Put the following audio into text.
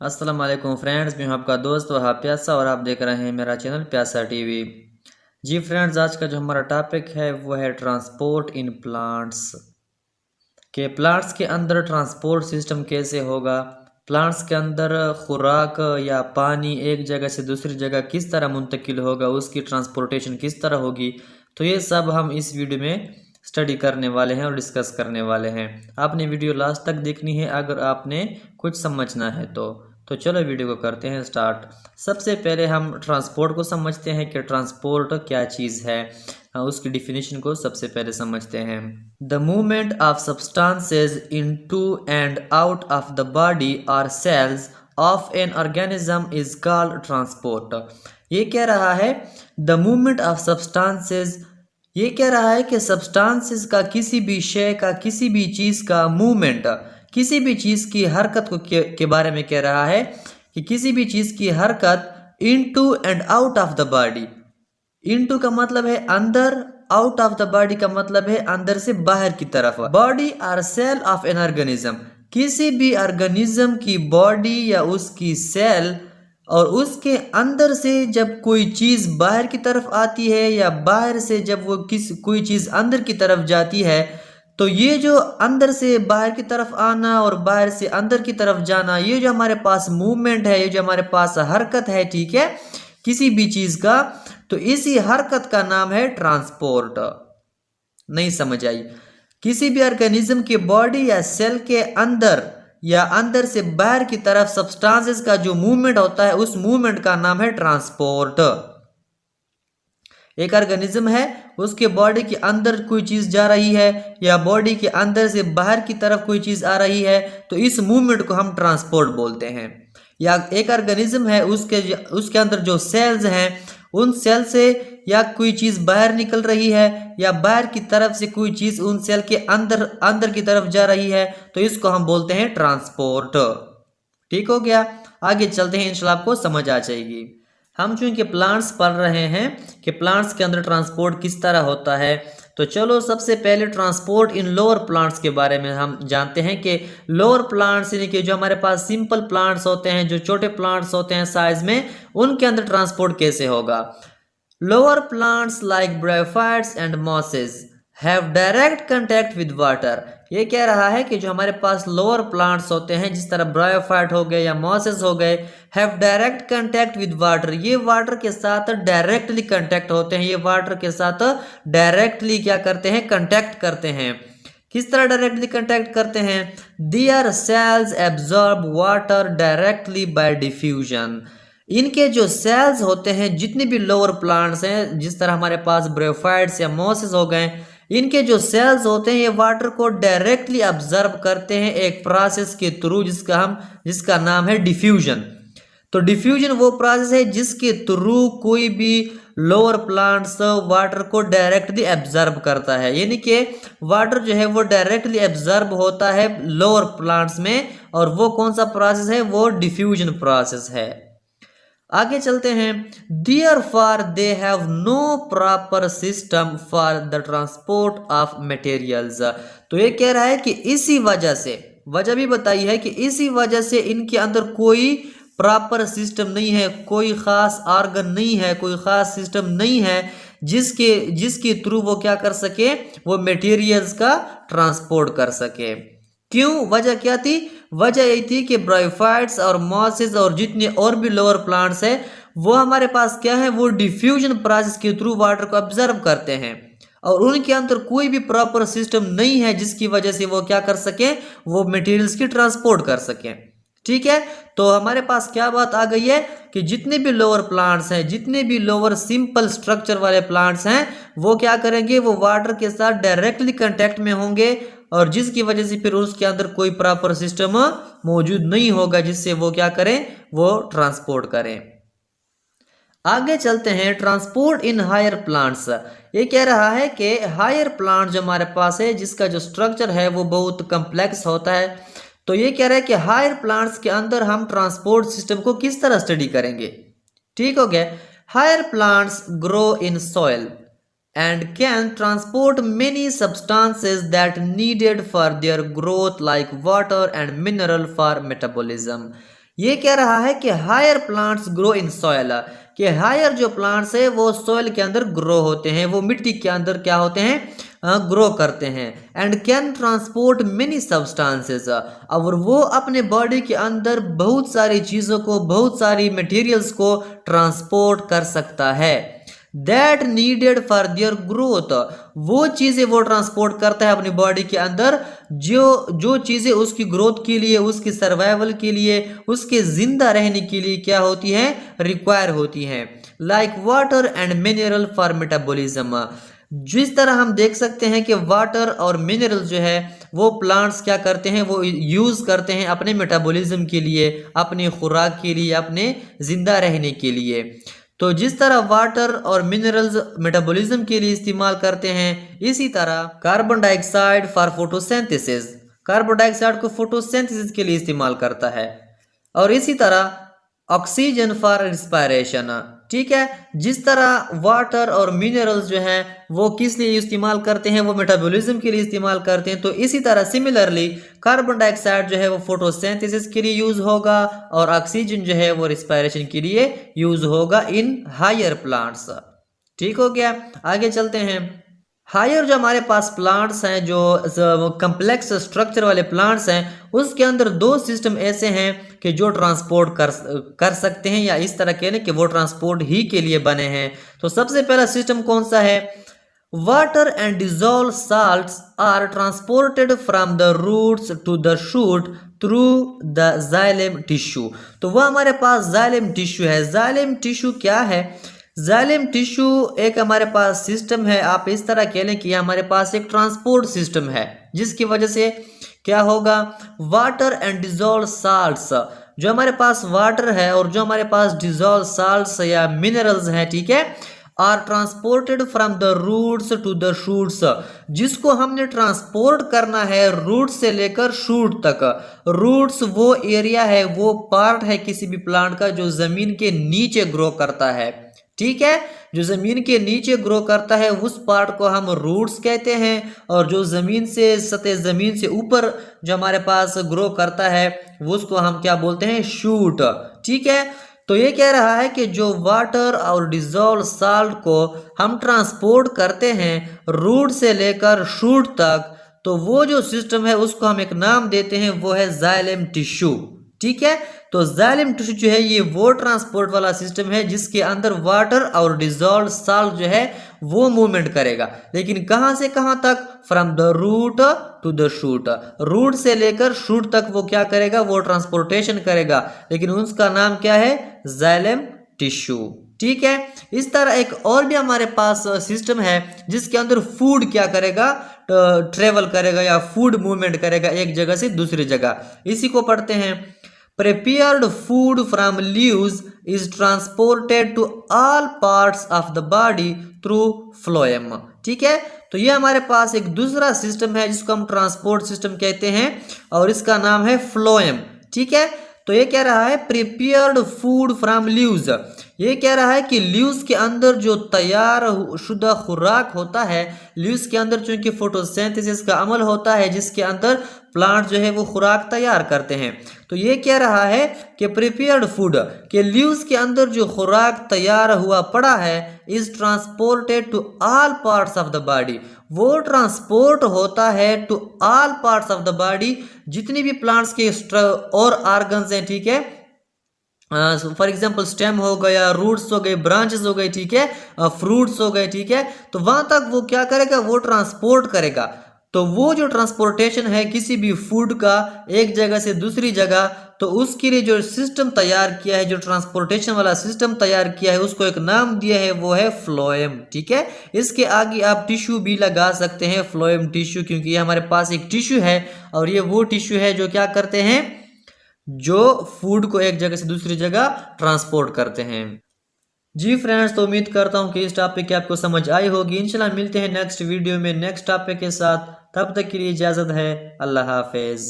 अस्सलाम वालेकुम फ्रेंड्स, मैं हूं आपका दोस्त वहाब प्यासा और आप देख रहे हैं मेरा चैनल प्यासा टीवी। जी फ्रेंड्स, आज का जो हमारा टॉपिक है वो है ट्रांसपोर्ट इन प्लांट्स। के प्लांट्स के अंदर ट्रांसपोर्ट सिस्टम कैसे होगा, प्लांट्स के अंदर खुराक या पानी एक जगह से दूसरी जगह किस तरह मुंतकिल होगा, उसकी ट्रांसपोर्टेशन किस तरह होगी। तो ये सब हम इस वीडियो में स्टडी करने वाले हैं और डिस्कस करने वाले हैं। आपने वीडियो लास्ट तक देखनी है अगर आपने कुछ समझना है तो चलो वीडियो को करते हैं स्टार्ट। सबसे पहले हम ट्रांसपोर्ट को समझते हैं कि ट्रांसपोर्ट क्या चीज़ है। उसकी डिफिनीशन को सबसे पहले समझते हैं। The movement of substances into and out of the body और cells of an organism is called transport. ये कह रहा है द मूवमेंट ऑफ सब्सटेंसेस, ये कह रहा है कि सब्सटेंसेस का किसी भी शय का, किसी भी चीज़ का मूवमेंट, किसी भी चीज़ की हरकत को के बारे में कह रहा है कि किसी भी चीज़ की हरकत into and out of the body. Into का मतलब है अंदर, आउट ऑफ द बॉडी का मतलब है अंदर से बाहर की तरफ। बॉडी और सेल ऑफ एन ऑर्गेनिज्म, किसी भी ऑर्गेनिज्म की बॉडी या उसकी सेल और उसके अंदर से जब कोई चीज़ बाहर की तरफ आती है या बाहर से जब वो कोई चीज़ अंदर की तरफ जाती है, तो ये जो अंदर से बाहर की तरफ आना और बाहर से अंदर की तरफ जाना, ये जो हमारे पास मूवमेंट है, ये जो हमारे पास हरकत है, ठीक है, किसी भी चीज़ का, तो इसी हरकत का नाम है ट्रांसपोर्ट। नहीं समझ आई? किसी भी ऑर्गेनिज्म की बॉडी या सेल के अंदर या अंदर से बाहर की तरफ सब्सटेंसेस का जो मूवमेंट होता है, उस मूवमेंट का नाम है ट्रांसपोर्ट। एक ऑर्गेनिज्म है, उसके बॉडी के अंदर कोई चीज जा रही है या बॉडी के अंदर से बाहर की तरफ कोई चीज आ रही है, तो इस मूवमेंट को हम ट्रांसपोर्ट बोलते हैं। या एक ऑर्गेनिज्म है, उसके अंदर जो सेल्स हैं, उन सेल से या कोई चीज बाहर निकल रही है या बाहर की तरफ से कोई चीज उन सेल के अंदर की तरफ जा रही है, तो इसको हम बोलते हैं ट्रांसपोर्ट। ठीक हो गया? आगे चलते हैं, इंशाल्लाह आपको समझ आ जाएगी। हम चूंकि प्लांट्स पढ़ रहे हैं कि प्लांट्स के अंदर ट्रांसपोर्ट किस तरह होता है, तो चलो सबसे पहले ट्रांसपोर्ट इन लोअर प्लांट्स के बारे में हम जानते हैं कि लोअर प्लांट्स यानी कि जो हमारे पास सिंपल प्लांट्स होते हैं, जो छोटे प्लांट्स होते हैं साइज में, उनके अंदर ट्रांसपोर्ट कैसे होगा। Lower plants like bryophytes and mosses have direct contact with water. ये कह रहा है कि जो हमारे पास लोअर प्लांट्स होते हैं, जिस तरह ब्रायोफाइट हो गए या मॉसेस हो गए, have direct contact with water, ये वाटर के साथ डायरेक्टली कंटेक्ट होते हैं, ये वाटर के साथ डायरेक्टली क्या करते हैं, कंटेक्ट करते हैं। किस तरह डायरेक्टली कंटेक्ट करते हैं? Their cells absorb water directly by diffusion. इनके जो सेल्स होते हैं, जितने भी लोअर प्लांट्स हैं, जिस तरह हमारे पास ब्रायोफाइट्स या मॉसेस हो गए, इनके जो सेल्स होते हैं ये वाटर को डायरेक्टली ऑब्जर्व करते हैं एक प्रोसेस के थ्रू, जिसका नाम है डिफ्यूजन। तो डिफ्यूजन वो प्रोसेस है जिसके थ्रू कोई भी लोअर प्लांट्स वाटर को डायरेक्टली एब्जर्व करता है, यानी कि वाटर जो है वो डायरेक्टली एब्जर्व होता है लोअर प्लांट्स में, और वो कौन सा प्रोसेस है, वो डिफ्यूजन प्रोसेस है। आगे चलते हैं। Therefore they have no proper system for the transport of materials। तो ये कह रहा है कि इसी वजह से, वजह भी बताई है कि इसी वजह से इनके अंदर कोई प्रॉपर सिस्टम नहीं है, कोई खास ऑर्गन नहीं है, कोई खास सिस्टम नहीं है जिसके थ्रू वो क्या कर सके, वो मटेरियल्स का ट्रांसपोर्ट कर सके। क्यों? वजह क्या थी? वजह यही थी कि ब्रायोफाइट्स और मॉसेस और जितने और भी लोअर प्लांट्स हैं, वो हमारे पास क्या है, वो डिफ्यूजन प्रोसेस के थ्रू वाटर को ऑब्जर्व करते हैं, और उनके अंदर कोई भी प्रॉपर सिस्टम नहीं है जिसकी वजह से वो क्या कर सके, वो मटेरियल्स की ट्रांसपोर्ट कर सके। ठीक है, तो हमारे पास क्या बात आ गई है कि जितने भी लोअर प्लांट्स हैं, जितने भी लोअर सिंपल स्ट्रक्चर वाले प्लांट्स हैं, वो क्या करेंगे, वो वाटर के साथ डायरेक्टली कांटेक्ट में होंगे, और जिसकी वजह से फिर उसके अंदर कोई प्रॉपर सिस्टम मौजूद नहीं होगा जिससे वो क्या करें, वो ट्रांसपोर्ट करें। आगे चलते हैं, ट्रांसपोर्ट इन हायर प्लांट्स। ये कह रहा है कि हायर प्लांट जो हमारे पास है, जिसका जो स्ट्रक्चर है वो बहुत कम्प्लेक्स होता है, तो ये कह रहा है कि हायर प्लांट्स के अंदर हम ट्रांसपोर्ट सिस्टम को किस तरह स्टडी करेंगे। ठीक हो गया? Higher plants grow in soil and can transport many substances that needed for their growth like water and mineral for metabolism। ये कह रहा है कि higher plants grow in soil, कि हायर जो प्लांट्स है वो सॉइल के अंदर ग्रो होते हैं, वो मिट्टी के अंदर क्या होते हैं, ग्रो करते हैं। And can transport many substances, और वो अपने बॉडी के अंदर बहुत सारी चीज़ों को, बहुत सारी मटेरियल्स को ट्रांसपोर्ट कर सकता है। That needed for their growth, वो चीज़ें वो ट्रांसपोर्ट करता है अपनी बॉडी के अंदर जो चीज़ें उसकी ग्रोथ के लिए, उसकी सर्वाइवल के लिए, उसके जिंदा रहने के लिए क्या होती हैं, रिक्वायर होती हैं। Like water and mineral for metabolism, जिस तरह हम देख सकते हैं कि वाटर और मिनरल जो है वो प्लांट्स क्या करते हैं, वो यूज़ करते हैं अपने मेटाबॉलिज्म के लिए, अपने खुराक के लिए, अपने जिंदा रहने के लिए। तो जिस तरह वाटर और मिनरल्स मेटाबॉलिज्म के लिए इस्तेमाल करते हैं, इसी तरह carbon dioxide for photosynthesis, carbon dioxide को फोटोसिंथेसिस के लिए इस्तेमाल करता है। और इसी तरह ऑक्सीजन फॉर रिस्पायरेशन, ठीक है। जिस तरह वाटर और मिनरल्स जो हैं वो किस लिए इस्तेमाल करते हैं, वो मेटाबॉलिज्म के लिए इस्तेमाल करते हैं, तो इसी तरह सिमिलरली कार्बन डाइऑक्साइड जो है वो फोटोसिंथेसिस के लिए यूज़ होगा और ऑक्सीजन जो है वो रिस्पायरेशन के लिए यूज़ होगा इन हायर प्लांट्स। ठीक हो गया, आगे चलते हैं। हायर जो हमारे पास प्लांट्स हैं, जो कम्प्लेक्स स्ट्रक्चर वाले प्लांट्स हैं, उसके अंदर दो सिस्टम ऐसे हैं कि जो ट्रांसपोर्ट कर सकते हैं, या इस तरह कह लें कि वो ट्रांसपोर्ट ही के लिए बने हैं। तो सबसे पहला सिस्टम कौन सा है, water and dissolve salts are transported from the roots to the shoot through the xylem tissue. तो वह हमारे पास जाइलम टिश्यू है। जाइलम टिश्यू क्या है, जाइलम टिश्यू एक हमारे पास सिस्टम है, आप इस तरह कह लें कि हमारे पास एक ट्रांसपोर्ट सिस्टम है, जिसकी वजह से क्या होगा, वाटर एंड डिजॉल्व साल्ट्स, जो हमारे पास वाटर है और जो हमारे पास डिजॉल्व साल्ट्स या मिनरल्स हैं, ठीक है, are transported from the roots to the shoots, जिसको हमने ट्रांसपोर्ट करना है रूट से लेकर शूट तक। रूट्स वो एरिया है, वो पार्ट है किसी भी प्लांट का जो जमीन के नीचे ग्रो करता है, ठीक है। जो जमीन के नीचे ग्रो करता है उस पार्ट को हम रूट्स कहते हैं, और जो जमीन से सतह जमीन से ऊपर जो हमारे पास ग्रो करता है उसको हम क्या बोलते हैं, शूट, ठीक है। तो ये कह रहा है कि जो वाटर और डिजॉल्व साल्ट को हम ट्रांसपोर्ट करते हैं रूट से लेकर शूट तक, तो वो जो सिस्टम है उसको हम एक नाम देते हैं, वो है जाइलम टिश्यू, ठीक है। तो जाइलम टिश्यू जो है ये वो ट्रांसपोर्ट वाला सिस्टम है जिसके अंदर वाटर और डिजॉल्व साल्ट जो है वो मूवमेंट करेगा, लेकिन कहां से कहां तक, from the root to the shoot, root से लेकर शूट तक वो क्या करेगा, वो ट्रांसपोर्टेशन करेगा, लेकिन उसका नाम क्या है, जाइलम टिश्यू, ठीक है। इस तरह एक और भी हमारे पास सिस्टम है जिसके अंदर फूड क्या करेगा, ट्रेवल करेगा या फूड मूवमेंट करेगा एक जगह से दूसरी जगह। इसी को पढ़ते हैं, prepared food from leaves is transported to all parts of the body through phloem, ठीक है। तो ये हमारे पास एक दूसरा सिस्टम है जिसको हम ट्रांसपोर्ट सिस्टम कहते हैं और इसका नाम है फ्लोएम, ठीक है। तो ये कह रहा है प्रिपेयर्ड फूड फ्रॉम लीव्स, ये कह रहा है कि लीव्स के अंदर जो तैयार शुदा खुराक होता है, लीव्स के अंदर चूंकि फोटोसिंथेसिस का अमल होता है जिसके अंदर प्लांट जो है वो खुराक तैयार करते हैं, तो ये कह रहा है कि प्रिपेयर्ड फूड के लीव्स के अंदर जो खुराक तैयार हुआ पड़ा है is transported to all parts of the body, वो ट्रांसपोर्ट होता है to all parts of the body, जितनी भी प्लांट्स के और ऑर्गन्स हैं, ठीक है, फॉर एग्जाम्पल स्टेम हो गया, रूट्स हो गए, ब्रांचेस हो गए, ठीक है, फ्रूट्स हो गए, ठीक है, तो वहां तक वो क्या करेगा, वो ट्रांसपोर्ट करेगा। तो वो जो ट्रांसपोर्टेशन है किसी भी फूड का एक जगह से दूसरी जगह, तो उसके लिए जो सिस्टम तैयार किया है, जो ट्रांसपोर्टेशन वाला सिस्टम तैयार किया है, उसको एक नाम दिया है, वो है फ्लोएम, ठीक है। इसके आगे आप टिश्यू भी लगा सकते हैं, फ्लोएम टिश्यू, क्योंकि ये हमारे पास एक टिश्यू है और ये वो टिश्यू है जो क्या करते हैं, जो फूड को एक जगह से दूसरी जगह ट्रांसपोर्ट करते हैं। जी फ्रेंड्स, तो उम्मीद करता हूँ कि इस टॉपिक की आपको समझ आई होगी। इंशाल्लाह मिलते हैं नेक्स्ट वीडियो में नेक्स्ट टॉपिक के साथ, तब तक के लिए इजाज़त है, अल्लाह हाफिज़।